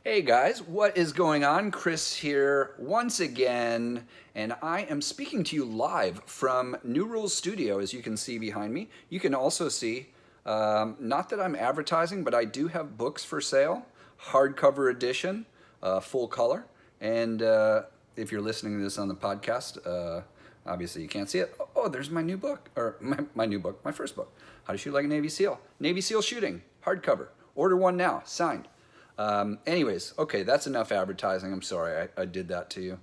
Hey guys, what is going on? Chris here once again, and I am speaking to you live from New Rules Studio, as you can see behind me. You can also see, not that I'm advertising, but I do have books for sale, hardcover edition, full color, and if you're listening to this on the podcast, obviously you can't see it. Oh, there's my new book, or my new book, my first book, How to Shoot Like a Navy SEAL. Navy SEAL Shooting, hardcover. Order one now, signed. Anyways, okay, that's enough advertising. I'm sorry I did that to you.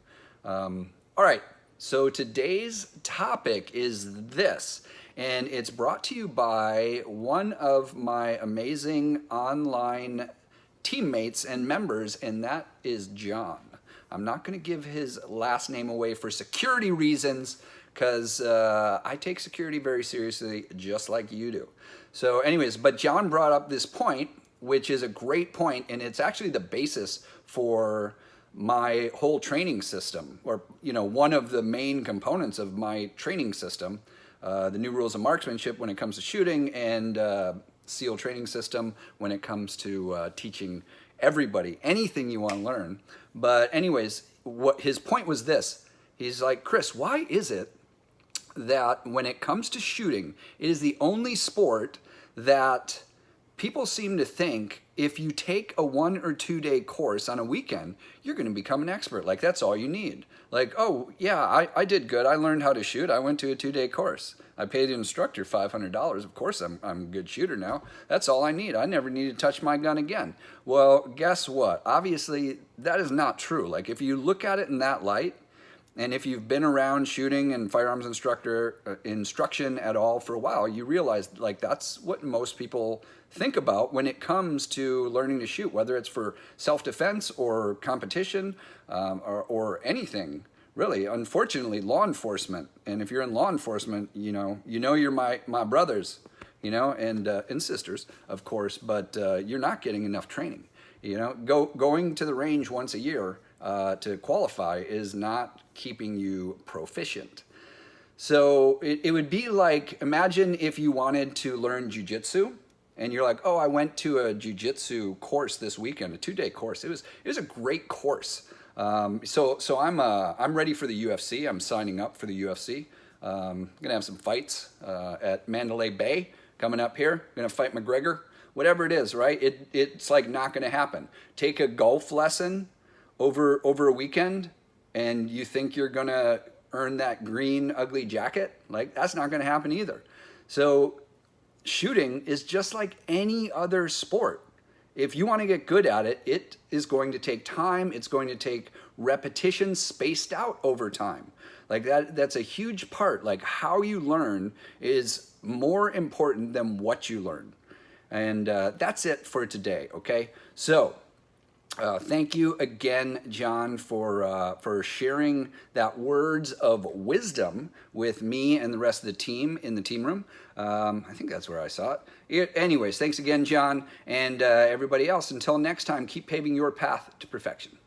All right, so today's topic is this, and it's brought to you by one of my amazing online teammates and members, and that is John. I'm not going to give his last name away for security reasons, because I take security very seriously, just like you do. So anyways, but John brought up this point, which is a great point, and it's actually the basis for my whole training system, or one of the main components of my training system, the new rules of marksmanship when it comes to shooting, and SEAL training system when it comes to teaching everybody anything you want to learn. But anyways, what his point was this: he's like, Chris, why is it that when it comes to shooting, it is the only sport that people seem to think if you take a 1 or 2 day course on a weekend, you're going to become an expert. Like, that's all you need. Like, oh, yeah, I did good. I learned how to shoot. I went to a 2-day course. I paid the instructor $500. Of course, I'm a good shooter now. That's all I need. I never need to touch my gun again. Well, guess what? Obviously, that is not true. Like, if you look at it in that light, and if you've been around shooting and firearms instruction at all for a while, you realize like that's what most people think about when it comes to learning to shoot, whether it's for self-defense or competition or anything, really. Unfortunately, law enforcement, and if you're in law enforcement, you're my brothers, and sisters, of course, but you're not getting enough training. Going to the range once a year to qualify is not keeping you proficient. So it would be like, imagine if you wanted to learn jiu-jitsu and you're like, oh, I went to a jiu-jitsu course this weekend, a 2-day course. It was a great course. So I'm ready for the UFC. I'm signing up for the UFC. Gonna have some fights at Mandalay Bay coming up here. Gonna fight McGregor. Whatever it is, right? It's like not gonna happen. Take a golf lesson over a weekend and you think you're gonna earn that green ugly jacket. Like, that's not gonna happen either. So shooting is just like any other sport. If you want to get good at it, it is going to take time. It's going to take repetition spaced out over time. Like that's a huge part. Like, how you learn is more important than what you learn. And that's it for today, okay? So thank you again, John, for sharing that words of wisdom with me and the rest of the team in the team room. I think that's where I saw it. Anyways, thanks again, John, and everybody else. Until next time, keep paving your path to perfection.